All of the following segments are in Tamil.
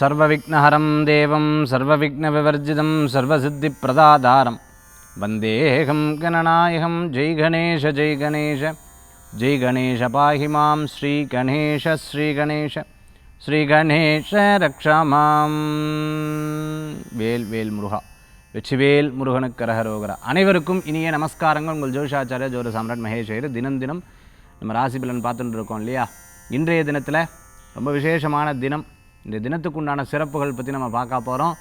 சர்வவிக்னஹரம் தேவம் சர்வவிக்னவிவர்ஜிதம் சர்வசித்திப்பிரதாதாரம் வந்தேகம் கணநாயகம் ஜெய் கணேஷ ஜெய் கணேஷ ஜெய் கணேஷ பாஹி மாம் ஸ்ரீ கணேஷ ஸ்ரீ கணேஷ ஸ்ரீ கணேஷ ரக்ஷாமாம். வேல் வேல் முருகா, வெற்றிவேல் முருகனுக்கு அரகரோகரா. அனைவருக்கும் இனிய நமஸ்காரங்கள். உங்கள் ஜோஷாச்சாரிய ஜோர சாம்ராட் மகேஷ் ஐயர். தினம் தினம் நம்ம ராசி பலன் பார்த்துட்டு இருக்கோம் இல்லையா? இன்றைய தினத்தில் ரொம்ப விசேஷமான தினம். இந்த தினத்துக்கு உண்டான சிறப்புகள் பற்றி நம்ம பார்க்க போகிறோம்.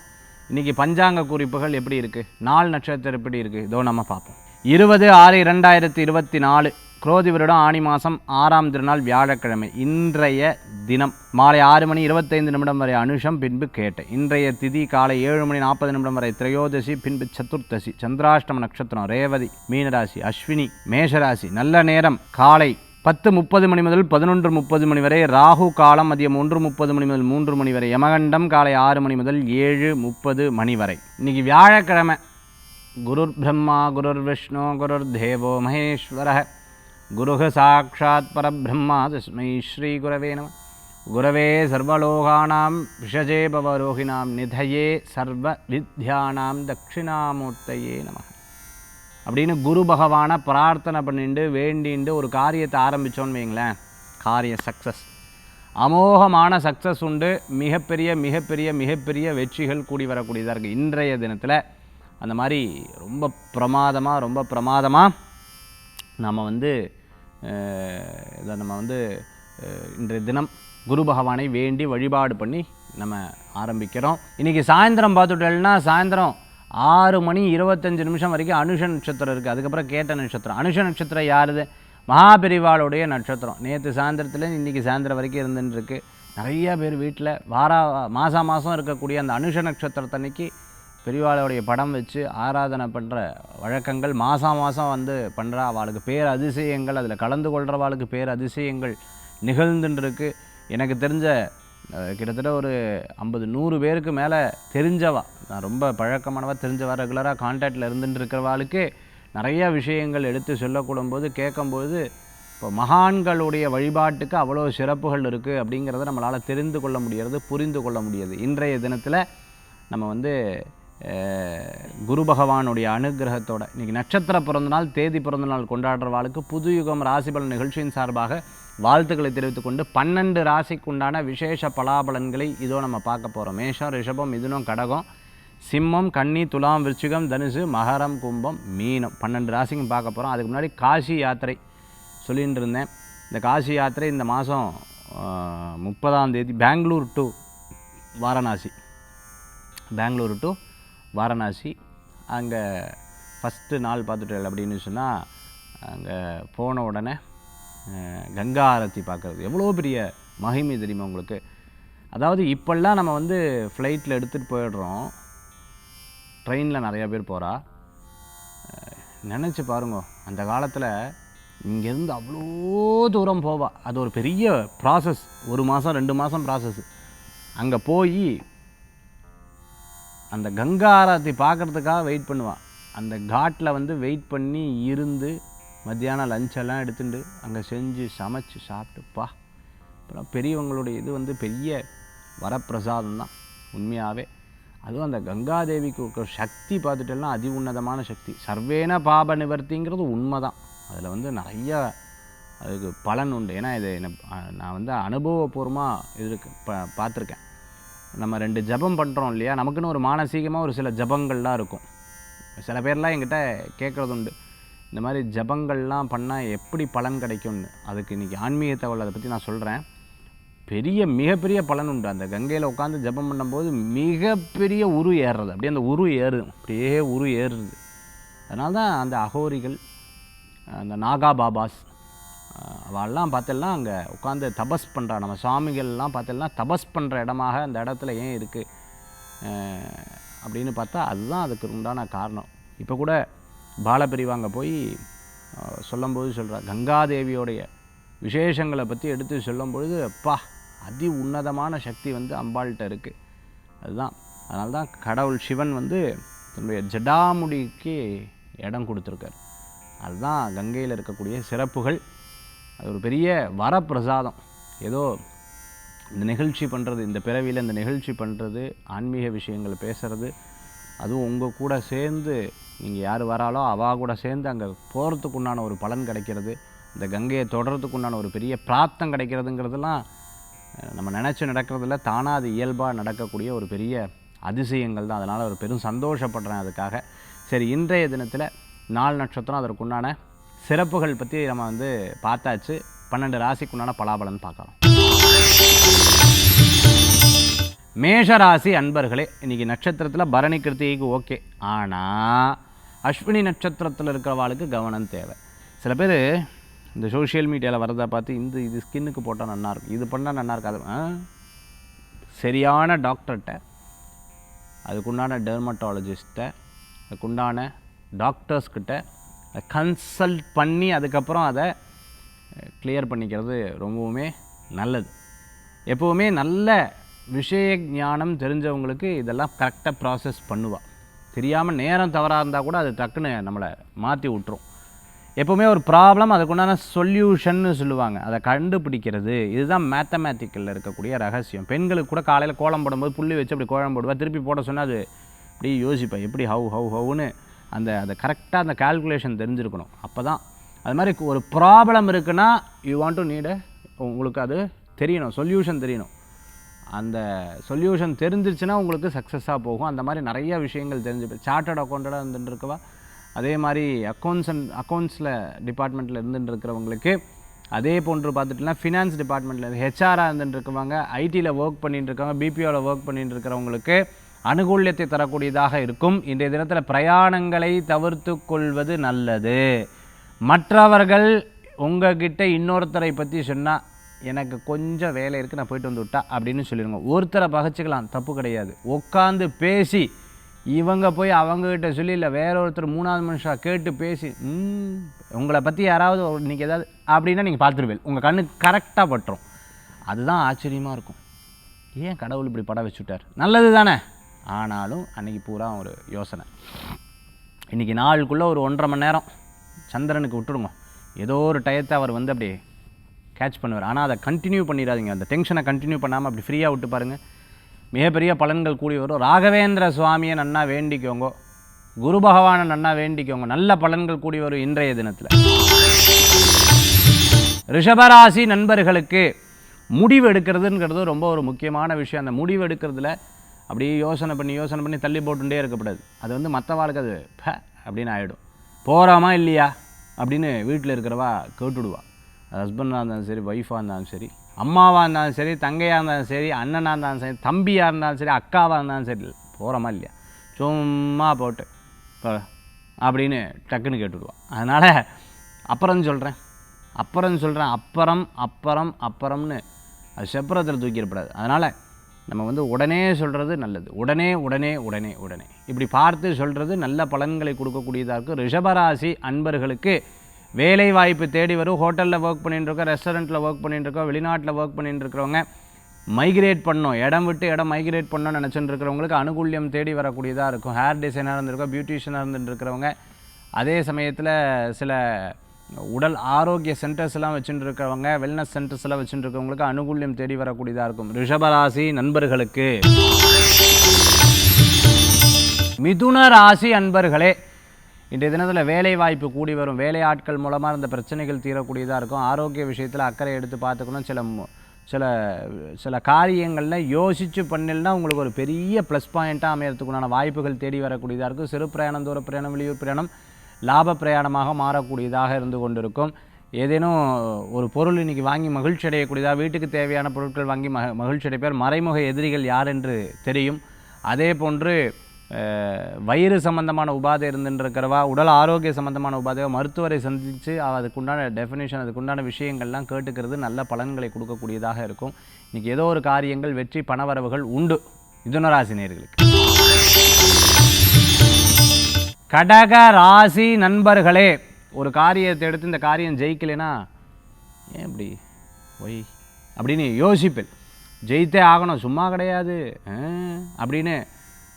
இன்றைக்கி பஞ்சாங்க குறிப்புகள் எப்படி இருக்குது, நாள் நட்சத்திரம் எப்படி இருக்குது, இதோ நம்ம பார்ப்போம். 20/6/2024 குரோதி வருடம் ஆணி மாதம் 6ஆம் திருநாள் வியாழக்கிழமை. இன்றைய தினம் மாலை 6:25 வரை அனுஷம், பின்பு கேட்டை. இன்றைய திதி காலை 7:40 வரை திரையோதசி, பின்பு சதுர்த்தசி. சந்திராஷ்டம நட்சத்திரம் ரேவதி, மீனராசி, அஸ்வினி, மேஷராசி. நல்ல நேரம் காலை 10:30 முதல் 11:30 வரை. ராகு காலம் மதியம் 1:30 முதல் 3 வரை. யமகண்டம் காலை 6 முதல் 7:30 வரை. இன்னைக்கு வியாழக்கிழமை. குருர் பிரம்மா குருர் விஷ்ணு குருர் தேவோ மகேஸ்வரः குருஹ சாட்சாத் பரபிரம்மா தஸ்மை ஸ்ரீ குரவே நம. குரவே சர்வலோகானாம் விஷஜே பவரோகிணாம் நிதயே சர்வ வித்யானாம் தட்சிணாமூர்த்தயே நம அப்படின்னு குரு பகவானை பிரார்த்தனை பண்ணிட்டு வேண்டிட்டு ஒரு காரியத்தை ஆரம்பித்தோன்னு வைங்களேன், காரியம் சக்ஸஸ், அமோகமான சக்ஸஸ் உண்டு. மிகப்பெரிய மிகப்பெரிய மிகப்பெரிய வெற்றிகள் கூடி வரக்கூடியதாக இருக்குது. இன்றைய தினத்தில் அந்த மாதிரி ரொம்ப பிரமாதமாக நம்ம இன்றைய தினம் குரு பகவானை வேண்டி வழிபாடு பண்ணி நம்ம ஆரம்பிக்கிறோம். இன்றைக்கி சாயந்தரம் பார்த்துட்டோம்னா சாயந்தரம் 6:25 வரைக்கும் அனுஷ நட்சத்திரம் இருக்குது. அதுக்கப்புறம் கேட்ட நட்சத்திரம். அனுஷ நட்சத்திரம் யாருது? மகாபெரிவாளுடைய நட்சத்திரம். நேற்று சாயந்தரத்தில் இன்றைக்கி சாயந்தரம் வரைக்கும் இருந்துருக்கு. நிறைய பேர் வீட்டில் மாதம் இருக்கக்கூடிய அந்த அனுஷ நட்சத்திரத்தன்னைக்கு பெரியவாளுடைய படம் வச்சு ஆராதனை பண்ணுற வழக்கங்கள் மாதம் பண்ணுறா. அவளுக்கு பேர் அதிசயங்கள், அதில் கலந்து கொள்கிறவாளுக்கு பேர் அதிசயங்கள் நிகழ்ந்துருக்கு. எனக்கு தெரிஞ்ச கிட்டத்தட்ட ஒரு 50-100 பேருக்கு மேலே தெரிஞ்சவா, நான் ரொம்ப பழக்கமானவா, தெரிஞ்சவா, ரெகுலராக கான்டாக்டில் இருந்துட்டு இருக்கிறவாளுக்கு நிறைய விஷயங்கள் எடுத்து சொல்லக்கூடும்போது கேட்கும்போது இப்போ மகான்களுடைய வழிபாட்டுக்கு அவ்வளோ சிறப்புகள் இருக்குது அப்படிங்கிறத நம்மளால் தெரிந்து கொள்ள முடியாது, புரிந்து கொள்ள முடியாது. இன்றைய தினத்தில் நம்ம குரு பகவானுடைய அனுகிரகத்தோட இன்றைக்கி நட்சத்திர பிறந்தநாள், தேதி பிறந்தநாள் கொண்டாடுறவாளுக்கு புது யுகம் ராசிபலன் நிகழ்ச்சியின் சார்பாக வாழ்த்துக்களை தெரிவித்துக் கொண்டு 12 ராசிக்கு உண்டான விசேஷ பலாபலன்களை இதோ நம்ம பார்க்க போகிறோம். மேஷம், ரிஷபம், மிதுனம், கடகம், சிம்மம், கன்னி, துலாம், விருச்சிகம், தனுசு, மகரம், கும்பம், மீனம். 12 ராசிக்கும் பார்க்க போகிறோம். அதுக்கு முன்னாடி காசி யாத்திரை சொல்லிகிட்டு இருந்தேன். இந்த காசி யாத்திரை இந்த மாதம் 30ஆம் தேதி பெங்களூர் டு வாரணாசி. அங்கே ஃபஸ்ட்டு நாள் பார்த்துட்டு அப்படின்னு சொன்னால் அங்கே போன உடனே கங்கா ஆரத்தி பார்க்குறது எவ்வளோ பெரிய மகிமை தெரியுமா உங்களுக்கு? அதாவது இப்போல்லாம் நம்ம ஃப்ளைட்டில் எடுத்துகிட்டு போயிடுறோம், ட்ரெயினில் நிறையா பேர் போகிறா. நினச்சி பாருங்க, அந்த காலத்தில் இங்கேருந்து அவ்வளோ தூரம் போவா. அது ஒரு பெரிய ப்ராசஸ், 1 மாதம் 2 மாதம் ப்ராசஸ். அங்கே போய் அந்த கங்கா ஆரத்தி பார்க்குறதுக்காக வெயிட் பண்ணுவாள். அந்த காட்டில் வெயிட் பண்ணி இருந்து மத்தியானம் லஞ்செல்லாம் எடுத்துட்டு அங்கே செஞ்சு சமைச்சு சாப்பிட்டுப்பா. அப்புறம் பெரியவங்களுடைய இது பெரிய வரப்பிரசாதம் தான் உண்மையாகவே. அதுவும் அந்த கங்காதேவிக்கு இருக்கிற சக்தி பார்த்துட்டேன்னா அதி உன்னதமான சக்தி. சர்வேன பாப நிவர்த்திங்கிறது உண்மை தான். அதில் நிறைய அதுக்கு பலன் உண்டு. ஏன்னா இது நான் அனுபவபூர்வமாக இதுக்கு பார்த்துருக்கேன். நம்ம 2 ஜபம் பண்ணுறோம் இல்லையா, நமக்குன்னு ஒரு மானசீகமாக ஒரு சில ஜபங்கள்லாம் இருக்கும். சில பேர்லாம் என்கிட்ட கேட்குறது உண்டு, இந்த மாதிரி ஜபங்கள்லாம் பண்ணால் எப்படி பலன் கிடைக்கும்னு. அதுக்கு இன்றைக்கி ஆன்மீக தகவல் அதை பற்றி நான் சொல்கிறேன். மிகப்பெரிய பலன் உண்டு. அந்த கங்கையில் உட்காந்து ஜபம் பண்ணும்போது மிகப்பெரிய உரு ஏறுறது, அப்படியே அந்த உரு ஏறுது. அதனால தான் அந்த அகோரிகள், அந்த நாகா பாபாஸ் அவெல்லாம் பார்த்தெல்லாம் அங்கே உட்காந்து தபஸ் பண்ணுறா. நம்ம சுவாமிகள்லாம் பார்த்தெல்லாம் தபஸ் பண்ணுற இடமாக அந்த இடத்துல ஏன் இருக்குது அப்படின்னு பார்த்தா அதுதான் அதுக்கு உண்டான காரணம். இப்போ கூட பாலபிரிவாங்க போய் சொல்லும்போது சொல்கிறா, கங்காதேவியோடைய விசேஷங்களை பற்றி எடுத்து சொல்லும்பொழுது அப்பா அதி உன்னதமான சக்தி அம்பாள்கிட்ட இருக்குது. அதுதான், அதனால தான் கடவுள் சிவன் தன்னுடைய ஜடாமுடிக்கு இடம் கொடுத்துருக்கார். அதுதான் கங்கையில் இருக்கக்கூடிய சிறப்புகள். அது ஒரு பெரிய வரப்பிரசாதம். ஏதோ இந்த நிகழ்ச்சி பண்ணுறது, இந்த பிறவியில் இந்த நிகழ்ச்சி பண்ணுறது, ஆன்மீக விஷயங்கள் பேசுகிறது, அதுவும் உங்கள் கூட சேர்ந்து நீங்கள் யார் வராலோ கூட சேர்ந்து அங்கே போகிறதுக்கு உண்டான ஒரு பலன் கிடைக்கிறது, இந்த கங்கையை தொடர்றதுக்கு உண்டான ஒரு பெரிய பிராப்தம் கிடைக்கிறதுங்கிறதுலாம் நம்ம நினச்சி நடக்கிறதில்ல, தானாக அது இயல்பாக நடக்கக்கூடிய ஒரு பெரிய அதிசயங்கள் தான். அதனால் ஒரு பெரும் சந்தோஷப்படுறேன் அதுக்காக. சரி, இன்றைய தினத்தில் நாள் நட்சத்திரம் அதற்குண்டான சிறப்புகள் பற்றி நம்ம பார்த்தாச்சு. 12 ராசிக்குண்டான பலாபலன் பார்க்கலாம். மேஷராசி அன்பர்களே, இன்றைக்கி நட்சத்திரத்தில் பரணி கிருத்திகைக்கு ஓகே, ஆனால் அஸ்வினி நட்சத்திரத்தில் இருக்கிறவாளுக்கு கவனம் தேவை. சில பேர் இந்த சோஷியல் மீடியாவில் வரதை பார்த்து இது ஸ்கின்னுக்கு போட்டால் நல்லாயிருக்கும், இது பண்ணால் நல்லா இருக்காது. சரியான டாக்டர்கிட்ட, அதுக்குண்டான டெர்மட்டாலஜிஸ்ட்டை, அதுக்குண்டான டாக்டர்ஸ்கிட்ட கன்சல்ட் பண்ணி அதுக்கப்புறம் அதை கிளியர் பண்ணிக்கிறது ரொம்பவுமே நல்லது. எப்போவுமே நல்ல விஷய ஞானம் தெரிஞ்சவங்களுக்கு இதெல்லாம் கரெக்டாக ப்ராசஸ் பண்ணுவாள். தெரியாமல் நேரம் தவறாக இருந்தால் கூட அது டக்குன்னு நம்மளை மாற்றி விட்டுரும். எப்போவுமே ஒரு ப்ராப்ளம், அதுக்குண்டான சொல்யூஷன்னு சொல்லுவாங்க, அதை கண்டுபிடிக்கிறது, இதுதான் மேத்தமேட்டிக்கலில் இருக்கக்கூடிய ரகசியம். பெண்களுக்கு கூட காலையில் கோலம் போடும்போது புள்ளி வச்சு அப்படி கோலம் போடுவா, திருப்பி போட சொன்னால் அது அப்படி யோசிப்பேன், எப்படி ஹவுன்னு அதை கரெக்டாக அந்த கால்குலேஷன் தெரிஞ்சிருக்கணும். அப்போ தான் அது மாதிரி ஒரு ப்ராப்ளம் இருக்குன்னா யூ வாண்ட் டு நீடு, உங்களுக்கு அது தெரியணும், சொல்யூஷன் தெரியணும். அந்த சொல்யூஷன் தெரிஞ்சிருச்சுன்னா உங்களுக்கு சக்ஸஸாக போகும். அந்த மாதிரி நிறைய விஷயங்கள் தெரிஞ்சு, சார்ட்டர்ட் அக்கௌண்டடாக இருந்துட்டு இருக்கவா, அதே மாதிரி அக்கௌண்ட்ஸில் டிபார்ட்மெண்ட்டில் இருந்துட்டு இருக்கிறவங்களுக்கு, அதே போன்று பார்த்துட்டுனா ஃபினான்ஸ் டிபார்ட்மெண்ட்டில் ஹெச்ஆராக இருந்துட்டு இருக்கவங்க, ஐடியில் ஒர்க் பண்ணிட்டு இருக்கவங்க, பிபிஓவில் ஒர்க் பண்ணிட்டு இருக்கிறவங்களுக்கு அனுகூல்யத்தை தரக்கூடியதாக இருக்கும். இன்றைய தினத்தில் பிரயாணங்களை தவிர்த்து கொள்வது நல்லது. மற்றவர்கள் உங்ககிட்ட இன்னொருத்தரை பற்றி சொன்னால் எனக்கு கொஞ்சம் வேலை இருக்குது, நான் போயிட்டு வந்து விட்டா அப்படின்னு சொல்லிடுங்க. ஒருத்தரை பகச்சிக்கலாம், தப்பு கிடையாது. உட்காந்து பேசி இவங்க போய் அவங்ககிட்ட சொல்லி, இல்லை வேற ஒருத்தர் 3வது மனுஷாக கேட்டு பேசி உங்களை பற்றி யாராவது இன்றைக்கி ஏதாவது அப்படின்னா நீங்கள் பார்த்துருவேன், உங்கள் கண்ணுக்கு கரெக்டாக பட்டுரும். அதுதான் ஆச்சரியமாக இருக்கும். ஏன் கடவுள் இப்படி படம் வச்சுட்டார், நல்லது தானே. ஆனாலும் அன்றைக்கி பூரா ஒரு யோசனை. இன்றைக்கி நாளுக்குள்ளே ஒரு 1.5 மணி நேரம் சந்திரனுக்கு விட்டுடுங்க. ஏதோ ஒரு டயத்தை அவர் அப்படியே கேட்ச் பண்ணுவார். ஆனால் அதை கண்டினியூ பண்ணிடாதீங்க. அந்த டென்ஷனை கண்டினியூ பண்ணாமல் அப்படி ஃப்ரீயாக விட்டு பாருங்கள், மிகப்பெரிய பலன்கள் கூடி வரும். ராகவேந்திர சுவாமியை நன்னா வேண்டிக்கோங்க, குரு பகவானை நன்னா வேண்டிக்கோங்க, நல்ல பலன்கள் கூடி வரும் இன்றைய தினத்தில். ரிஷபராசி நண்பர்களுக்கு முடிவு எடுக்கிறதுங்கிறது ரொம்ப ஒரு முக்கியமான விஷயம். அந்த முடிவு எடுக்கிறதுல அப்படியே யோசனை பண்ணி தள்ளி போட்டுட்டே இருக்கக்கூடாது. அது மற்றவாளுக்கு அது அப்படின்னு ஆகிடும். போகிறாமா இல்லையா அப்படின்னு வீட்டில் இருக்கிறவா கேட்டுடுவா. ஹஸ்பண்டாக இருந்தாலும் சரி, ஒய்ஃபாக இருந்தாலும் சரி, அம்மாவாக இருந்தாலும் சரி, தங்கையாக இருந்தாலும் சரி, அண்ணனாக இருந்தாலும் சரி, தம்பியாக இருந்தாலும் சரி, அக்காவாக இருந்தாலும் சரி, போகிறோமா இல்லையா சும்மா போட்டு அப்படின்னு டக்குன்னு கேட்டுடுவான். அதனால் அப்புறம் சொல்கிறேன் அப்புறம்னு அது செப்பரத்தில் தூக்கிடப்படாது. அதனால் நம்ம உடனே சொல்கிறது நல்லது. உடனே இப்படி பார்த்து சொல்கிறது நல்ல பலன்களை கொடுக்கக்கூடியதாக இருக்கும். ரிஷபராசி அன்பர்களுக்கு வேலை வாய்ப்பு தேடி வரும். ஹோட்டலில் ஒர்க் பண்ணிட்டுருக்கோம், ரெஸ்டாரண்ட்டில் ஒர்க் பண்ணிட்டுருக்கோம், வெளிநாட்டில் ஒர்க் பண்ணிட்டு இருக்கிறவங்க, மைக்ரேட் பண்ணோம், இடம் விட்டு இடம் மைக்ரேட் பண்ணோன்னு நினச்சிட்டு இருக்கிறவங்களுக்கு அனுகூல்யம் தேடி வரக்கூடியதாக இருக்கும். ஹேர் டிசைனாக இருந்திருக்கோம், பியூட்டிஷியனாக இருந்துட்டு இருக்கிறவங்க, அதே சமயத்தில் சில உடல் ஆரோக்கிய சென்டர்ஸ்லாம் வச்சுட்டு இருக்கிறவங்க, வெல்னஸ் சென்டர்ஸ்லாம் வச்சுட்டு இருக்கிறவங்களுக்கு அனுகூல்யம் தேடி வரக்கூடியதாக இருக்கும். ரிஷபராசி நண்பர்களுக்கு. மிதுன ராசி அன்பர்களே, இன்றைய தினத்தில் வேலை வாய்ப்பு கூடி வரும். வேலை ஆட்கள் மூலமாக இந்த பிரச்சனைகள் தீரக்கூடியதாக இருக்கும். ஆரோக்கிய விஷயத்தில் அக்கறை எடுத்து பார்த்துக்கணும். சில காரியங்களில் யோசித்து பண்ணினா உங்களுக்கு ஒரு பெரிய ப்ளஸ் பாயிண்ட்டாக அமையறதுக்குண்டான வாய்ப்புகள் தேடி வரக்கூடியதாக இருக்கும். சிறு பிரயாணம், தூர பிரயாணம், வெளியூர் பிரயாணம் லாப பிரயாணமாக மாறக்கூடியதாக இருந்து கொண்டிருக்கும். ஏதேனும் ஒரு பொருள் இன்றைக்கி வாங்கி மகிழ்ச்சி அடையக்கூடியதாக, வீட்டுக்கு தேவையான பொருட்கள் வாங்கி மகிழ்ச்சி அடைப்பார். மறைமுக எதிரிகள் யார் என்று தெரியும். அதே போன்று வயிறு சம்பந்தமான உபாதை இருந்துருக்கிறவா, உடல் ஆரோக்கிய சம்பந்தமான உபாதையோ மருத்துவரை சந்தித்து அதுக்குண்டான டெஃபினேஷன், அதுக்குண்டான விஷயங்கள்லாம் கேட்டுக்கிறது நல்ல பலன்களை கொடுக்கக்கூடியதாக இருக்கும். இன்றைக்கி ஏதோ ஒரு காரியங்கள் வெற்றி பணவரவுகள் உண்டு மிதுனராசி நேயர்களுக்கு. கடக ராசி நண்பர்களே, ஒரு காரியத்தை எடுத்து இந்த காரியம் ஜெயிக்கலைன்னா ஏன் இப்படி ஒய் அப்படின்னு யோசிப்பேன். ஜெயித்தே ஆகணும், சும்மா கிடையாது அப்படின்னு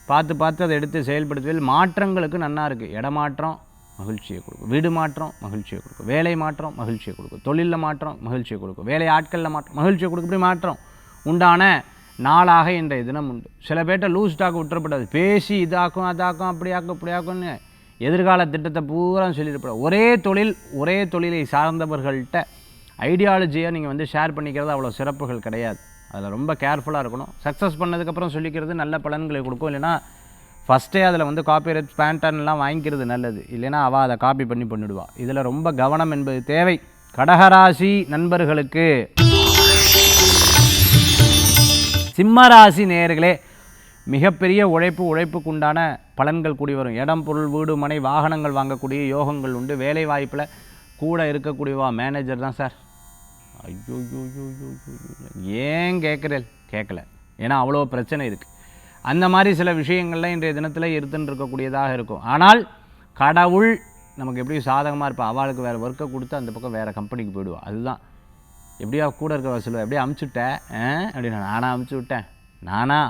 பார்த்து அதை எடுத்து செயல்படுத்துவதில் மாற்றங்களுக்கு நன்னா இருக்குது. இடமாற்றம் மகிழ்ச்சியை கொடுக்கும், வீடு மாற்றம் மகிழ்ச்சியை கொடுக்கும், வேலை மாற்றம் மகிழ்ச்சியை கொடுக்கும், தொழிலில் மாற்றம் மகிழ்ச்சியை கொடுக்கும், வேலை ஆட்களில் மாற்றம் மகிழ்ச்சியை கொடுக்கும். இப்படி மாற்றம் உண்டான நாளாக இன்றைய தினம் உண்டு. சில பேர்ட்ட லூஸ் டாக் விட்டுறப்படாது, பேசி இதாக்கும் அதாக்கும் அப்படியாக்கும் இப்படியாக்கும்னு எதிர்கால திட்டத்தை பூரா சொல்லியிருப்படாது. ஒரே தொழிலை சார்ந்தவர்கள்ட்ட ஐடியாலஜியை நீங்கள் ஷேர் பண்ணிக்கிறது அவ்வளோ சிறப்புகள் கிடையாது. அதில் ரொம்ப கேர்ஃபுல்லாக இருக்கணும். சக்ஸஸ் பண்ணதுக்கப்புறம் சொல்லிக்கிறது நல்ல பலன்களை கொடுக்கும். இல்லைனா ஃபஸ்ட்டே அதில் காப்பிரைட் பேண்டர்ன்லாம் வாங்கிக்கிறது நல்லது. இல்லைனா அவள் அதை காப்பி பண்ணி பண்ணிவிடுவாள். இதில் ரொம்ப கவனம் என்பது தேவை. கடகராசி நண்பர்களுக்கு, சிம்மராசி நேயர்களே, மிகப்பெரிய உழைப்புக்குண்டான பலன்கள் கூடி வரும். இடம், பொருள், வீடு, மனை, வாகனங்கள் வாங்கக்கூடிய யோகங்கள் உண்டு. வேலை வாய்ப்பில் கூட இருக்கக்கூடியவா மேனேஜர் தான் சார். ஐயோ ஏன் கேட்கல, ஏன்னா அவ்வளோ பிரச்சனை இருக்குது. அந்த மாதிரி சில விஷயங்கள்லாம் இன்றைய தினத்தில் இருந்துன்னு இருக்கக்கூடியதாக இருக்கும். ஆனால் கடவுள் நமக்கு எப்படி சாதகமாக இருப்பா, அவளுக்கு வேறு ஒர்க்கை கொடுத்து அந்த பக்கம் வேறு கம்பெனிக்கு போயிடுவாள். அதுதான் எப்படியா கூட இருக்கிற சொல்லுவேன், எப்படியா அமுச்சுவிட்டேன் அப்படின்னா, நானாக அமுச்சு விட்டேன் நானா?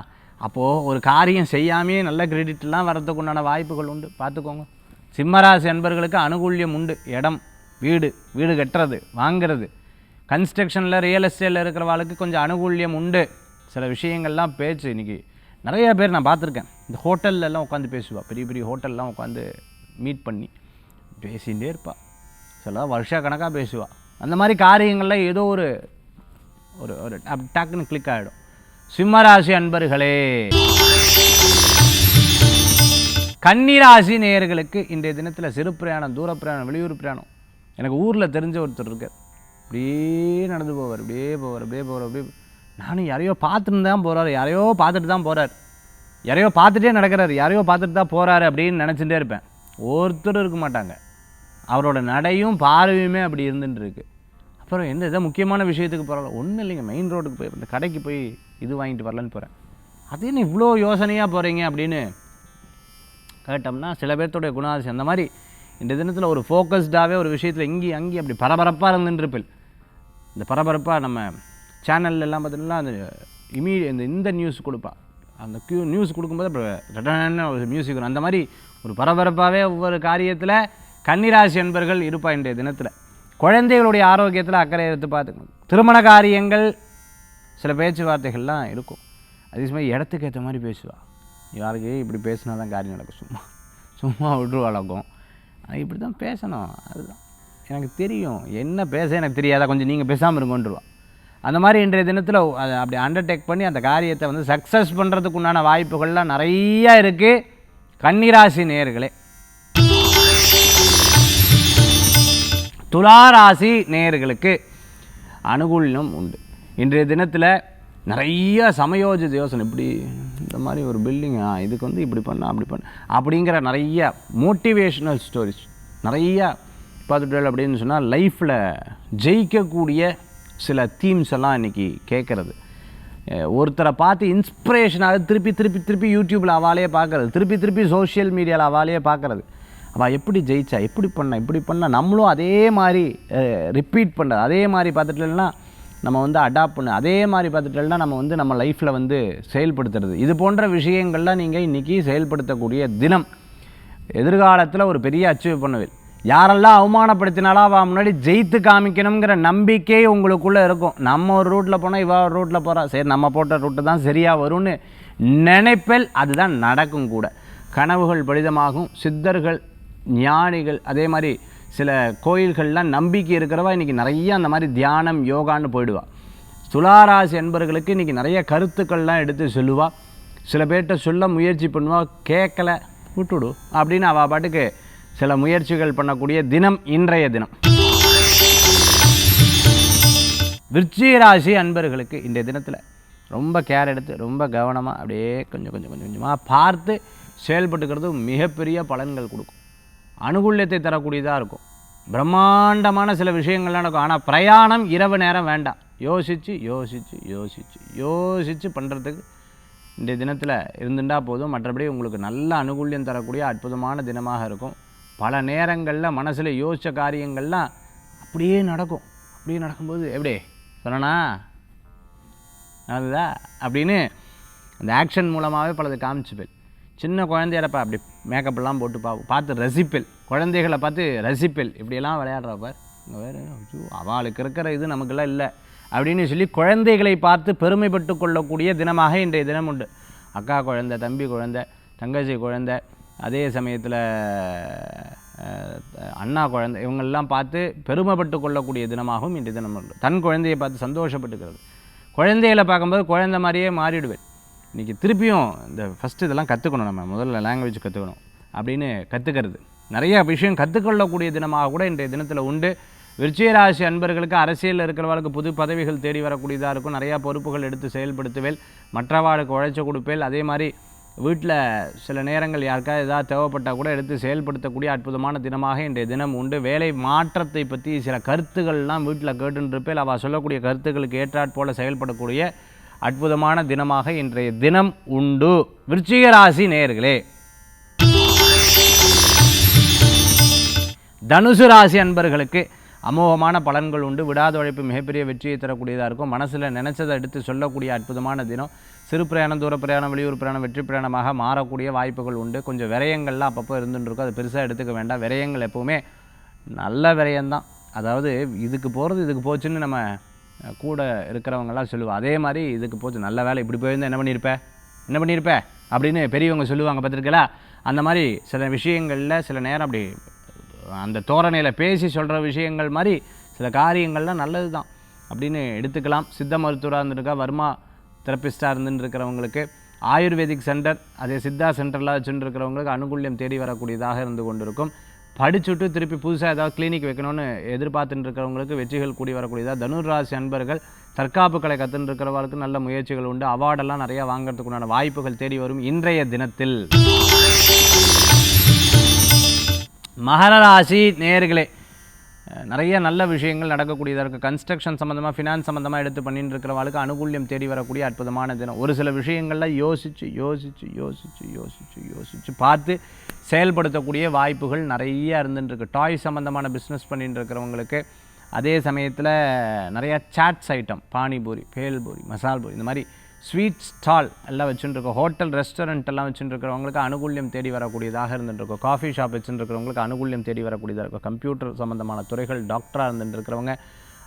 அப்போது ஒரு காரியம் செய்யாமே நல்ல கிரெடிட்லாம் வரதுக்கு உண்டான வாய்ப்புகள் உண்டு, பார்த்துக்கோங்க. சிம்மராசி அன்பர்களுக்கு அனுகூல்யம் உண்டு. இடம், வீடு கட்டுறது, வாங்கிறது, கன்ஸ்ட்ரக்ஷனில், ரியல் எஸ்டேட்டில் இருக்கிறவாளுக்கு கொஞ்சம் அனுகூல்யம் உண்டு. சில விஷயங்கள்லாம் பேச்சு இன்றைக்கி நிறைய பேர் நான் பார்த்துருக்கேன். இந்த ஹோட்டல்லலாம் உட்காந்து பேசுவாள், பெரிய பெரிய ஹோட்டல்லாம் உட்காந்து மீட் பண்ணி பேசிகிட்டே இருப்பாள். சில வருஷ கணக்காக பேசுவாள். அந்த மாதிரி காரியங்களில் ஏதோ ஒரு டக்குன்னு கிளிக் ஆகிடும். சிம்மராசி அன்பர்களே, கன்னிராசி நேயர்களுக்கு இன்றைய தினத்தில் சிறு பிரயாணம், தூர பிரயாணம், வெளியூர் பிரயாணம். எனக்கு ஊரில் தெரிஞ்ச ஒருத்தர் இருக்கார். அப்படியே நடந்து போவார், அப்படியே நானும் யாரையோ பார்த்துட்டு தான் போகிறார், யாரையோ பார்த்துட்டே நடக்கிறார், யாரையோ பார்த்துட்டு தான் போகிறாரு அப்படின்னு நினச்சிட்டே இருப்பேன். ஒருத்தர் இருக்க மாட்டாங்க. அவரோட நடையும் பார்வையுமே அப்படி இருந்துட்டுருக்கு. அப்புறம் எந்த முக்கியமான விஷயத்துக்கு போகிறாங்க, ஒன்றும் இல்லைங்க, மெயின் ரோடுக்கு போய் இந்த கடைக்கு போய் இது வாங்கிட்டு வரலான்னு போகிறேன். அது என்ன இவ்வளோ யோசனையாக போகிறீங்க அப்படின்னு கேட்டோம்னா, சில பேர்த்தோடைய குணாதிசயம் அந்த மாதிரி. இந்த தினத்தில் ஒரு ஃபோக்கஸ்டாகவே ஒரு விஷயத்தில் இங்கேயும் அங்கேயும் அப்படி பரபரப்பாக இருந்துருப்பில். இந்த பரபரப்பாக நம்ம சேனல்லாம் பார்த்தீங்கன்னா அந்த இந்த நியூஸ் கொடுப்பா, அந்த நியூஸ் கொடுக்கும்போது அப்புறம் ஒரு மியூசிக் வரும். அந்த மாதிரி ஒரு பரபரப்பாகவே ஒவ்வொரு காரியத்தில் கன்னிராசி என்பர்கள் இருப்பா. இன்றைய தினத்தில் குழந்தைகளுடைய ஆரோக்கியத்தில் அக்கறை எடுத்து பார்த்துக்கணும். திருமண காரியங்கள், சில பேச்சுவார்த்தைகள்லாம் இருக்கும். அதே சமயம் இடத்துக்கு ஏற்ற மாதிரி பேசுவாள். யாருக்கு இப்படி பேசினா தான் காரியம் நடக்கும், சும்மா விட்டுருவாளாக்கும். இப்படி தான் பேசணும், அதுதான் எனக்கு தெரியும், என்ன பேச எனக்கு தெரியாதா, கொஞ்சம் நீங்கள் பேசாமல் இருங்கன்றுவா. அந்த மாதிரி இன்றைய தினத்தில் அதை அப்படி அண்டர்டேக் பண்ணி அந்த காரியத்தை சக்ஸஸ் பண்ணுறதுக்கு உண்டான வாய்ப்புகள்லாம் நிறையா இருக்குது. கன்னிராசி நேயர்களே, துளாராசி நேயர்களுக்கு அனுகூலம் உண்டு. இன்றைய தினத்தில் நிறைய சமயோஜித யோசனை, இப்படி இந்த மாதிரி ஒரு பில்டிங், இதுக்கு இப்படி பண்ண அப்படி பண்ண அப்படிங்கிற நிறைய மோட்டிவேஷ்னல் ஸ்டோரிஸ் நிறையா பார்த்துட்டு அப்படின்னு சொன்னால் லைஃப்பில் ஜெயிக்கக்கூடிய சில தீம்ஸ் எல்லாம் இன்றைக்கி கேட்குறது. ஒருத்தரை பார்த்து இன்ஸ்பிரேஷனாக திருப்பி யூடியூப்பில் அவாலே பார்க்குறது, திருப்பி சோஷியல் மீடியாவில் அவாலே பார்க்குறது. அவள் எப்படி ஜெயிச்சா, இப்படி பண்ண நம்மளும் அதே மாதிரி ரிப்பீட் பண்ணுறது, அதே மாதிரி பார்த்துட்டுனா நம்ம அடாப்ட் பண்ணு, அதே மாதிரி பார்த்துட்டோம்னா நம்ம நம்ம லைஃப்பில் செயல்படுத்துறது. இது போன்ற விஷயங்கள்லாம் நீங்கள் இன்றைக்கி செயல்படுத்தக்கூடிய தினம். எதிர்காலத்தில் ஒரு பெரிய அச்சீவ் பண்ணுவேன். யாரெல்லாம் அவமானப்படுத்தினாலும் அவள் முன்னாடி ஜெயித்து காமிக்கணுங்கிற நம்பிக்கை உங்களுக்குள்ளே இருக்கும். நம்ம ஒரு ரூட்டில் போனால் இவள் ஒரு ரூட்டில் போகிறா, சரி நம்ம போட்ட ரூட்டு தான் சரியாக வரும்னு நினைப்பேல், அதுதான் நடக்கும் கூட. கனவுகள் பலிதமாகும். சித்தர்கள், ஞானிகள், அதே மாதிரி சில கோயில்கள்லாம் நம்பிக்கை இருக்கிறவா இன்றைக்கி நிறைய அந்த மாதிரி தியானம், யோகான்னு போயிடுவாள். துளாராசி என்பவர்களுக்கு இன்றைக்கி நிறைய கருத்துக்கள்லாம் எடுத்து சொல்லுவாள். சில பேர்கிட்ட சொல்ல முயற்சி பண்ணுவாள், கேட்கல விட்டுடு அப்படின்னு அவள் பாட்டுக்கு சில முயற்சிகள் பண்ணக்கூடிய தினம் இன்றைய தினம். விருச்சிக ராசி அன்பர்களுக்கு இன்றைய தினத்தில் ரொம்ப கேர் எடுத்து ரொம்ப கவனமாக அப்படியே கொஞ்சமாக பார்த்து செயல்பட்டுக்கிறது மிகப்பெரிய பலன்கள் கொடுக்கும். அனுகூல்யத்தை தரக்கூடியதாக இருக்கும். பிரம்மாண்டமான சில விஷயங்கள்லாம் நடக்கும். ஆனால் பிரயாணம் இரவு நேரம் வேண்டாம். யோசித்து பண்ணுறதுக்கு இன்றைய தினத்தில் இருந்துட்டா போதும். மற்றபடி உங்களுக்கு நல்ல அனுகூல்யம் தரக்கூடிய அற்புதமான தினமாக இருக்கும். பல நேரங்களில் மனசில் யோசித்த காரியங்கள்லாம் அப்படியே நடக்கும். அப்படியே நடக்கும்போது எப்படி சொன்னா அதுதா அப்படின்னு அந்த ஆக்ஷன் மூலமாகவே பலது காமிச்சுப்பேன். சின்ன குழந்தையரப்பா அப்படி மேக்கப்லாம் போட்டு பார்த்து ரசிப்பேன். குழந்தைகளை பார்த்து ரசிப்பேன். இப்படியெல்லாம் விளையாடுறப்ப இங்கே வேறு அவளுக்கு இருக்கிற இது நமக்கெல்லாம் இல்லை அப்படின்னு சொல்லி குழந்தைகளை பார்த்து பெருமைப்பட்டு கொள்ளக்கூடிய தினமாக இன்றைய தினம் உண்டு. அக்கா குழந்தை, தம்பி குழந்தை, தங்கச்சி குழந்தை, அதே சமயத்தில் அண்ணா குழந்தை, இவங்கெல்லாம் பார்த்து பெருமைப்பட்டு கொள்ளக்கூடிய தினமாகவும் இன்றைய தினம் உண்டு. தன் குழந்தையை பார்த்து சந்தோஷப்பட்டுக்கிறது. குழந்தைகளை பார்க்கும்போது குழந்தை மாதிரியே மாறிடுவேன். இன்றைக்கி திருப்பியும் இந்த ஃபஸ்ட்டு இதெல்லாம் கற்றுக்கணும், நம்ம முதல்ல லாங்குவேஜ் கற்றுக்கணும் அப்படின்னு கற்றுக்கிறது. நிறைய விஷயம் கற்றுக்கொள்ளக்கூடிய தினமாக கூட இன்றைய தினத்தில் உண்டு. விருச்சிக ராசி அன்பர்களுக்கு அரசியலில் இருக்கிறவர்களுக்கு புது பதவிகள் தேடி வரக்கூடியதாக இருக்கும். நிறையா பொறுப்புகள் எடுத்து செயல்படுத்துவேல், மற்றவாளுக்கு உழைச்சி கொடுப்பேல். அதே மாதிரி வீட்டில் சில நேரங்கள் யாருக்காவது ஏதாவது தேவைப்பட்டால் கூட எடுத்து செயல்படுத்தக்கூடிய அற்புதமான தினமாக இன்றைய தினம் உண்டு. வேலை மாற்றத்தை பற்றி சில கருத்துக்கள்லாம் வீட்டில் கேட்டுருப்பேல். அவள் சொல்லக்கூடிய கருத்துக்களுக்கு ஏற்றாற்போல் செயல்படக்கூடிய அற்புதமான தினமாக இன்றைய தினம் உண்டு. விருச்சிக ராசி நேயர்களே, தனுசு ராசி அன்பர்களுக்கு அமோகமான பலன்கள் உண்டு. விடாத உழைப்பு மிகப்பெரிய வெற்றியை தரக்கூடியதாக இருக்கும். மனசில் நினச்சதை எடுத்து சொல்லக்கூடிய அற்புதமான தினம். சிறு பிரயாணம், தூர பிரயாணம், வெளியூர் பிரயாணம் வெற்றி பிரயாணமாக மாறக்கூடிய வாய்ப்புகள் உண்டு. கொஞ்சம் விரயங்கள்லாம் அப்பப்போ இருந்துருக்கும், அது பெருசாக எடுத்துக்க வேண்டாம். விரயங்கள் எப்போவுமே நல்ல விரயம்தான். அதாவது இதுக்கு போகிறது இதுக்கு போச்சுன்னு நம்ம கூட இருக்கிறவங்கெல்லாம் சொல்லுவோம். அதே மாதிரி இதுக்கு போச்சு, நல்ல வேலை, இப்படி போயிருந்தால் என்ன பண்ணியிருப்ப அப்படின்னு பெரியவங்க சொல்லுவாங்க, பார்த்துருக்கலா? அந்த மாதிரி சில விஷயங்களில் சில நேரம் அப்படி அந்த தோரணையில் பேசி சொல்கிற விஷயங்கள் மாதிரி சில காரியங்கள்லாம் நல்லது தான் அப்படின்னு எடுத்துக்கலாம். சித்த மருத்துவராக இருந்துருக்கா, வர்மா தெரப்பிஸ்டாக இருந்துருக்கிறவங்களுக்கு, ஆயுர்வேதிக் சென்டர், அதே சித்தா சென்டர்லாம் வச்சுருக்கிறவங்களுக்கு அனுகூல்யம் தேடி வரக்கூடியதாக இருந்து கொண்டிருக்கும். படிச்சுட்டு திருப்பி புதுசாக ஏதாவது கிளினிக் வைக்கணும்னு எதிர்பார்த்துட்டு இருக்கிறவங்களுக்கு வெற்றிகள் கூடி வரக்கூடியதாக. தனுராசி அன்பர்கள் தற்காப்பு கலை கற்றுன்னு இருக்கிறவர்களுக்கு நல்ல முயற்சிகள் உண்டு. அவார்டெல்லாம் நிறையா வாங்கிறதுக்கு உண்டான வாய்ப்புகள் தேடி வரும் இன்றைய தினத்தில். மகர ராசி நேயர்களே, நிறைய நல்ல விஷயங்கள் நடக்கக்கூடியதாக இருக்குது. கன்ஸ்ட்ரக்ஷன் சம்மந்தமாக, ஃபினான்ஸ் சம்மந்தமாக எடுத்து பண்ணிட்டு இருக்கிறவங்களுக்கு அனுகூல்யம் தேடி வரக்கூடிய அற்புதமான தினம். ஒரு சில விஷயங்களில் யோசித்து பார்த்து செயல்படுத்தக்கூடிய வாய்ப்புகள் நிறைய இருந்துட்டுருக்கு. டாய் சம்மந்தமான பிஸ்னஸ் பண்ணிட்டு இருக்கிறவங்களுக்கு, அதே சமயத்தில் நிறையா சாட்ஸ் ஐட்டம், பானிபூரி, பேல்பூரி, மசால் பூரி, இந்த மாதிரி ஸ்வீட் ஸ்டால் எல்லாம் வச்சுட்டுருக்கோம். ஹோட்டல் ரெஸ்டாரண்ட் எல்லாம் வச்சுட்டுருக்கிறவங்களுக்கு அனுகூல்யம் தேடி வரக்கூடியதாக இருந்துட்டுருக்கோம். காஃபி ஷாப் வச்சுட்டுருக்கிறவங்களுக்கு அனுகூல்யம் தேடி வரக்கூடியதாக இருக்கும். கம்ப்யூட்டர் சம்மந்தமான துறைகள், டாக்டராக இருந்துட்டுருக்கிறவங்க,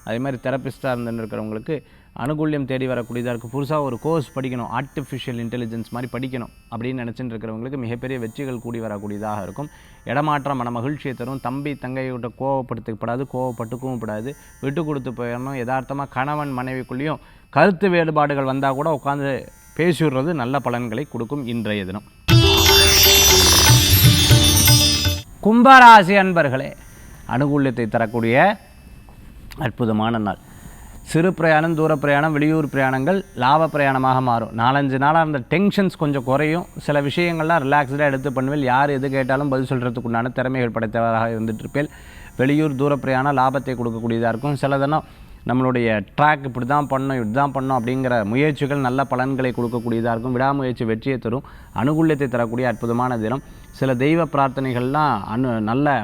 அதே மாதிரி தெரப்பிஸ்டாக இருந்துருக்கிறவங்களுக்கு அனுகூல்யம் தேடி வரக்கூடியதாக இருக்குது. புதுசாக ஒரு கோர்ஸ் படிக்கணும், ஆர்டிஃபிஷியல் இன்டெலிஜென்ஸ் மாதிரி படிக்கணும் அப்படின்னு நினச்சிட்டு இருக்கிறவங்களுக்கு மிகப்பெரிய வெற்றிகள் கூடி வரக்கூடியதாக இருக்கும். இடமாற்றம் மன மகிழ்ச்சியை தரும். தம்பி தங்கையோட கோவப்படுத்தப்படாது, கோவப்பட்டுக்கவும் படாது, விட்டு கொடுத்து போயிடணும். யதார்த்தமாக கணவன் மனைவிக்குள்ளேயும் கருத்து வேறுபாடுகள் வந்தால் கூட உட்காந்து பேசிடுறது நல்ல பலன்களை கொடுக்கும் இன்றைய தினம். கும்பராசி அன்பர்களே, அனுகூல்யத்தை தரக்கூடிய அற்புதமான நாள். சிறு பிரயாணம், தூர பிரயாணம், வெளியூர் பிரயாணங்கள் லாப பிரயாணமாக மாறும். 4-5 நாளாக இருந்த டென்ஷன்ஸ் கொஞ்சம் குறையும். சில விஷயங்கள்லாம் ரிலாக்ஸ்டாக எடுத்து பண்ணுவேன். யார் எது கேட்டாலும் பதில் சொல்கிறதுக்குண்டான திறமைகள் படைத்தவராக இருந்துகிட்ருப்பேன். வெளியூர் தூர பிரயாணம் லாபத்தை கொடுக்கக்கூடியதாக இருக்கும். சில தினம் நம்மளுடைய ட்ராக் இப்படி தான் பண்ணோம் அப்படிங்கிற முயற்சிகள் நல்ல பலன்களை கொடுக்கக்கூடியதாக இருக்கும். விடாமுயற்சி வெற்றியை தரும். அனுகூல்யத்தை தரக்கூடிய அற்புதமான தினம். சில தெய்வ பிரார்த்தனைகள்லாம் நல்ல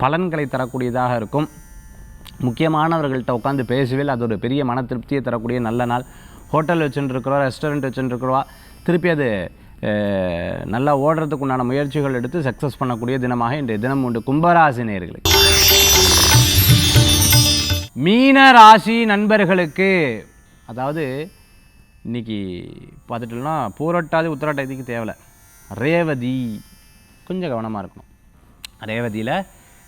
பலன்களை தரக்கூடியதாக இருக்கும். முக்கியமானவர்கள்ட்ட உட்காந்து பேசுவேல், அது ஒரு பெரிய மன திருப்தியை தரக்கூடிய நல்ல நாள். ஹோட்டல் வச்சுட்டுருக்கிறோம், ரெஸ்டாரண்ட் வச்சுட்டுருக்கிறோம், திருப்பி அது நல்லா ஓடுறதுக்கு உண்டான முயற்சிகள் எடுத்து சக்ஸஸ் பண்ணக்கூடிய தினமாக இன்றைய தினம் உண்டு. கும்பராசி நேயர்களுக்கு. மீன ராசி நண்பர்களுக்கு, அதாவது இன்றைக்கி பார்த்துட்டோம்னா பூரட்டாதி உத்திரட்டாதிக்கு தேவையில்லை, ரேவதி கொஞ்சம் கவனமாக இருக்கணும். ரேவதியில்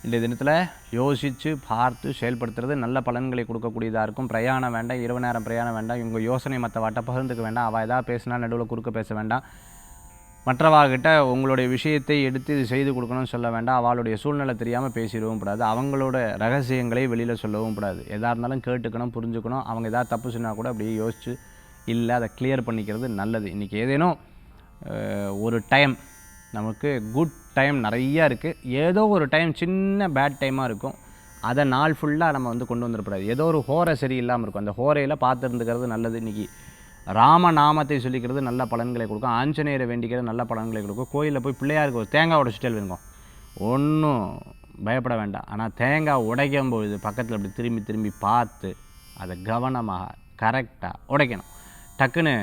இந்த தினத்தில் யோசித்து பார்த்து செயல்படுத்துறது நல்ல பலன்களை கொடுக்கக்கூடியதாக இருக்கும். பிரயாணம் வேண்டாம், இரவு நேரம் பிரயாணம் வேண்டாம். இவங்க யோசனை மற்றவாட்ட பகிர்ந்துக்க வேண்டாம். அவள் ஏதாவது பேசினா நடுவில் குறுக்க பேச வேண்டாம். மற்றவாகிட்ட உங்களுடைய விஷயத்தை எடுத்து இது செய்து கொடுக்கணும்னு சொல்ல வேண்டாம். அவளுடைய சூழ்நிலை தெரியாமல் பேசிடவும் கூடாது. அவங்களோட ரகசியங்களை வெளியில் சொல்லவும் கூடாது. எதாக இருந்தாலும் கேட்டுக்கணும், புரிஞ்சுக்கணும். அவங்க எதாவது தப்பு சொன்னால் கூட அப்படியே யோசித்து இல்லை அதை கிளியர் பண்ணிக்கிறது நல்லது. இன்றைக்கி ஏதேனும் ஒரு டைம் நமக்கு குட் டைம் நிறையா இருக்குது, ஏதோ ஒரு டைம் சின்ன பேட் டைமாக இருக்கும். அதை நாள் ஃபுல்லாக நம்ம கொண்டு வந்துடக்கூடாது. ஏதோ ஒரு ஹோரை சரியில்லாமல் இருக்கும், அந்த ஹோரையில் பார்த்துருந்துக்கிறது நல்லது. இன்றைக்கி ராமநாமத்தை சொல்லிக்கிறது நல்ல பலன்களை கொடுக்கும். ஆஞ்சநேயரை வேண்டிக்கிறது நல்ல பலன்களை கொடுக்கும். கோயிலில் போய் பிள்ளையாருக்கு ஒரு தேங்காய் உடைச்சிட்டே வேணும், ஒன்றும் பயப்பட வேண்டாம். ஆனால் தேங்காய் உடைக்கும் பொழுது பக்கத்தில் அப்படி திரும்பி திரும்பி பார்த்து அதை கவனமாக கரெக்டாக உடைக்கணும். டக்குன்னு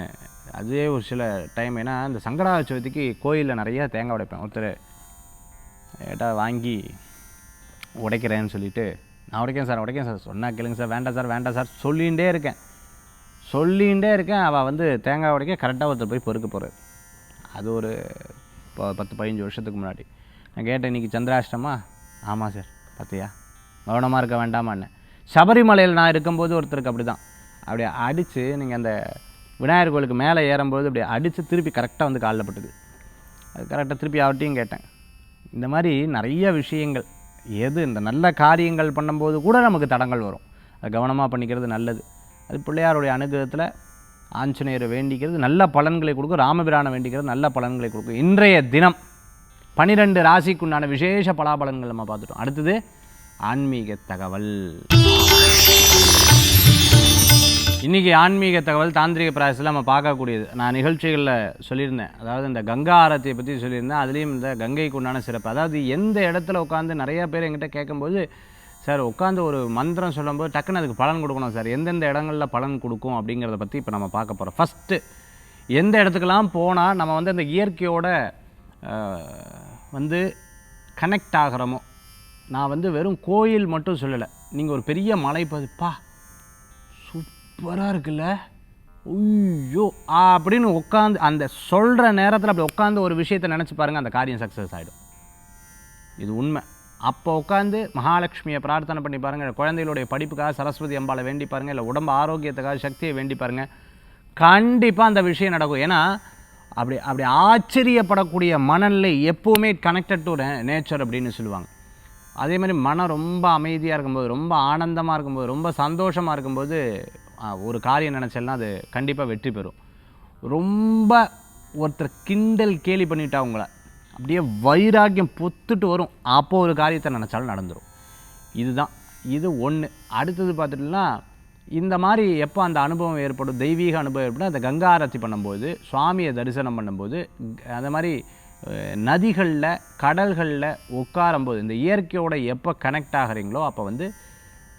அதுவே ஒரு சில டைம், ஏன்னா இந்த சங்கடஹர சதுர்த்திக்கு கோயிலில் நிறையா தேங்காய் உடைப்பேன். ஒருத்தர் ஏட்டா வாங்கி உடைக்கிறேன்னு சொல்லிவிட்டு, நான் உடைக்கேன் சார் சொன்னால் கேளுங்க சார், வேண்டாம் சார் சொல்லிகிட்டே இருக்கேன். சொல்லிகிட்டே இருக்கேன். அவள் வந்து தேங்காய் உடைக்க கரெக்டாக ஒருத்தர் போய் பொறுக்க போகிறார். அது ஒரு 10-15 வருஷத்துக்கு முன்னாடி. நான் கேட்டேன், இன்றைக்கி சந்திராஷ்டமா? ஆமாம் சார். பார்த்தியா, கவனமாக இருக்க வேண்டாமான்னு. சபரிமலையில் நான் இருக்கும்போது ஒருத்தருக்கு அப்படி தான், அப்படியே அடித்து, நீங்கள் அந்த விநாயகர் கோயிலுக்கு மேலே ஏறும்போது அப்படியே அடித்து திருப்பி கரெக்டாக வந்து காலில் பட்டுது. அது கரெக்டாக திருப்பி அவர்கிட்டையும் கேட்டேன். இந்த மாதிரி நிறைய விஷயங்கள், எது இந்த நல்ல காரியங்கள் பண்ணும்போது கூட நமக்கு தடங்கள் வரும். அது கவனமாக பண்ணிக்கிறது நல்லது. அது பிள்ளையாருடைய அனுகிரகத்தில் ஆஞ்சநேயரை வேண்டிக்கிறது நல்ல பலன்களை கொடுக்கும். ராமபிரானை வேண்டிக்கிறது நல்ல பலன்களை கொடுக்கும். இன்றைய தினம் 12 ராசிக்குண்டான விசேஷ பலாபலன்கள் நம்ம பார்த்துட்டோம். அடுத்தது ஆன்மீக தகவல். இன்றைக்கி ஆன்மீக தகவல் தாந்திரிக பிராயசத்தில் நம்ம பார்க்கக்கூடியது. நான் நிகழ்ச்சிகளில் சொல்லியிருந்தேன், அதாவது இந்த கங்கா ஆரத்தியை பற்றி சொல்லியிருந்தேன். அதுலேயும் இந்த கங்கைக்கு உண்டான சிறப்பு, அதாவது எந்த இடத்துல உட்காந்து நிறைய பேர் என்கிட்ட கேட்கும்போது, சார் உட்காந்து ஒரு மந்திரம் சொல்லும்போது டக்குன்னு அதுக்கு பலன் கொடுக்கணும் சார், எந்தெந்த இடங்களில் பலன் கொடுக்கும் அப்படிங்கிறத பற்றி இப்போ நம்ம பார்க்க போகிறோம். ஃபஸ்ட்டு, எந்த இடத்துக்கெல்லாம் போனால் நம்ம வந்து அந்த இயற்கையோட வந்து கனெக்ட் ஆகிறோமோ. நான் வந்து வெறும் கோயில் மட்டும் சொல்லலை, நீங்கள் ஒரு பெரிய மலை பதிப்பா சூப்பராக இருக்குல்ல, ஐயோ அப்படின்னு உட்காந்து அந்த சொல்கிற நேரத்தில் அப்படி உட்காந்து ஒரு விஷயத்தை நினச்சி பாருங்கள், அந்த காரியம் சக்ஸஸ் ஆகிடும். இது உண்மை. அப்போ உட்காந்து மகாலட்சுமியை பிரார்த்தனை பண்ணி பாருங்கள், குழந்தைகளுடைய படிப்புக்காக சரஸ்வதி அம்பாளை வேண்டி பாருங்கள், இல்லை உடம்பு ஆரோக்கியத்துக்காக சக்தியை வேண்டி பாருங்கள், கண்டிப்பாக அந்த விஷயம் நடக்கும். ஏன்னா அப்படி ஆச்சரியப்படக்கூடிய மனநிலை எப்போவுமே கனெக்டட் டு நேச்சர் அப்படின்னு சொல்லுவாங்க. அதே மாதிரி மனம் ரொம்ப அமைதியாக இருக்கும்போது, ரொம்ப ஆனந்தமாக இருக்கும்போது, ரொம்ப சந்தோஷமாக இருக்கும்போது ஒரு காரியம் நினச்சேன்னா அது கண்டிப்பாக வெற்றி பெறும். ரொம்ப ஒருத்தர் கிண்டல் கேலி பண்ணிட்டா உங்களை அப்படியே வைராக்கியம் பொத்துட்டு வரும், அப்போது ஒரு காரியத்தை நினச்சாலும் நடந்துடும். இதுதான் இது ஒன்று. அடுத்தது பார்த்துட்டிங்கன்னா, இந்த மாதிரி எப்போ அந்த அனுபவம் ஏற்படும், தெய்வீக அனுபவம் ஏற்படும், அந்த கங்கா ஆரத்தி பண்ணும்போது, சுவாமியை தரிசனம் பண்ணும்போது, அந்த மாதிரி நதிகளில் கடல்களில் உட்காரும்போது, இந்த இயற்கையோட எப்போ கனெக்ட் ஆகிறீங்களோ அப்போ வந்து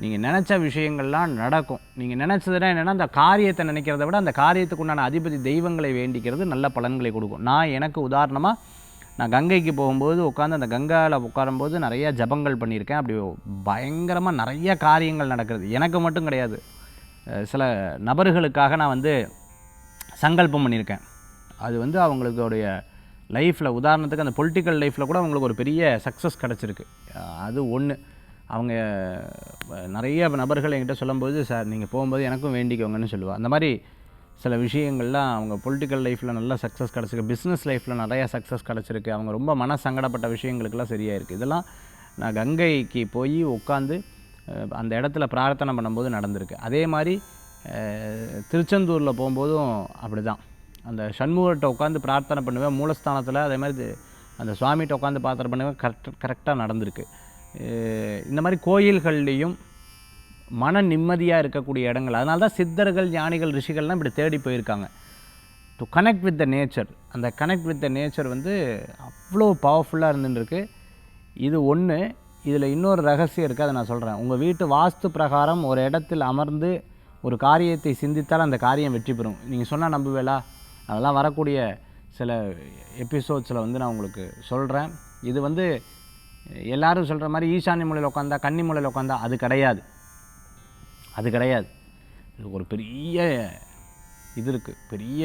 நீங்கள் நினச்ச விஷயங்கள்லாம் நடக்கும். நீங்கள் நினச்சதுனா என்னென்னா, அந்த காரியத்தை நினைக்கிறத விட அந்த காரியத்துக்கு உண்டான அதிபதி தெய்வங்களை வேண்டிக்கிறது நல்ல பலன்களை கொடுக்கும். எனக்கு உதாரணமாக, நான் கங்கைக்கு போகும்போது உட்காந்து அந்த கங்காவில் உட்காரும்போது நிறையா ஜபங்கள் பண்ணியிருக்கேன். அப்படி பயங்கரமாக நிறைய காரியங்கள் நடக்கிறது. எனக்கு மட்டும் கிடையாது, சில நபர்களுக்காக நான் வந்து சங்கல்பம் பண்ணியிருக்கேன். அது வந்து அவங்களுடைய லைஃப்பில், உதாரணத்துக்கு அந்த பொலிட்டிக்கல் லைஃப்பில் கூட அவங்களுக்கு ஒரு பெரிய சக்ஸஸ் கிடச்சிருக்கு. அது ஒன்று. அவங்க நிறைய நபர்கள் என்கிட்ட சொல்லும்போது, சார் நீங்கள் போகும்போது எனக்கும் வேண்டிக்கோங்கன்னு சொல்லுவாள். அந்த மாதிரி சில விஷயங்கள்லாம் அவங்க பொலிட்டிக்கல் லைஃப்பில் நல்லா சக்ஸஸ் கிடச்சிருக்கு, பிஸ்னஸ் லைஃப்பில் நிறையா சக்ஸஸ் கிடச்சிருக்கு, அவங்க ரொம்ப மன சங்கடப்பட்ட விஷயங்களுக்கெல்லாம் சரியாக இருக்குது. இதெல்லாம் நான் கங்கைக்கு போய் உட்காந்து அந்த இடத்துல பிரார்த்தனை பண்ணும்போது நடந்திருக்கு. அதே மாதிரி திருச்செந்தூரில் போகும்போதும் அப்படி தான், அந்த சண்முகர்கிட்ட உட்காந்து பிரார்த்தனை பண்ணுவேன் மூலஸ்தானத்தில். அதே மாதிரி அந்த சுவாமிகிட்ட உட்காந்து பிரார்த்தனை பண்ணுவேன், கரெக்டாக நடந்திருக்கு. இந்த மாதிரி கோயில்கள்லேயும் மன நிம்மதியாக இருக்கக்கூடிய இடங்கள். அதனால தான் சித்தர்கள், ஞானிகள், ரிஷிகள்லாம் இப்படி தேடி போயிருக்காங்க, to connect with the nature. அந்த கனெக்ட் வித் த நேச்சர் வந்து அவ்வளோ பவர்ஃபுல்லாக இருந்துருக்கு. இது ஒன்று. இதில் இன்னொரு ரகசியம் இருக்குது, அதை நான் சொல்கிறேன். உங்கள் வீட்டு வாஸ்து பிரகாரம் ஒரு இடத்தில் அமர்ந்து ஒரு காரியத்தை சிந்தித்தால் அந்த காரியம் வெற்றி பெறும். நீங்கள் சொன்னால் நம்புவேலா? அதெல்லாம் வரக்கூடிய சில எபிசோட்ஸில் வந்து நான் உங்களுக்கு சொல்கிறேன். இது வந்து எல்லோரும் சொல்கிற மாதிரி ஈசான்ய மூலையில் உட்காந்தா, கன்னி மூலையில் உட்காந்தா அது கிடையாது. அது கிடையாது. இது ஒரு பெரிய இது இருக்குது, பெரிய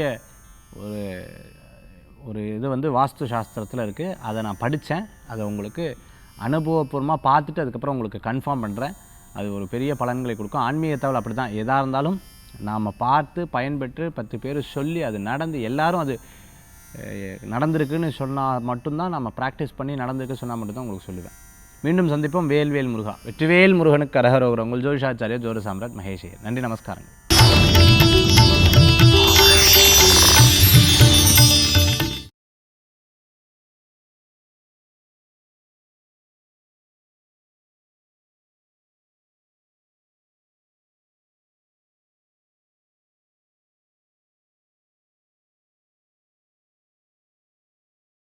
ஒரு இது வந்து வாஸ்து சாஸ்திரத்தில் இருக்குது. அதை நான் படித்தேன். அதை உங்களுக்கு அனுபவபூர்வமாக பார்த்துட்டு அதுக்கப்புறம் உங்களுக்கு கன்ஃபார்ம் பண்ணுறேன். அது ஒரு பெரிய பலன்களை கொடுக்கும். ஆன்மீக தகவல் அப்படி தான், எதாக இருந்தாலும் நாம் பார்த்து பயன்பெற்று 10 பேர் சொல்லி அது நடந்து எல்லாரும் அது நடந்திருக்குன்னு சொன்னால் மட்டும்தான், நம்ம ப்ராக்டிஸ் பண்ணி நடந்திருக்கு சொன்னால் மட்டும்தான் உங்களுக்கு சொல்லுவேன். மீண்டும் சந்திப்போம். வேல்வேல் முருகா. வெற்றிவேல் முருகனுக்கு அரகரோகரம். உங்கள் ஜோதிஷாச்சாரியா ஜோதி சாம்ராட் மகேஷ். நன்றி, நமஸ்காரங்கள்.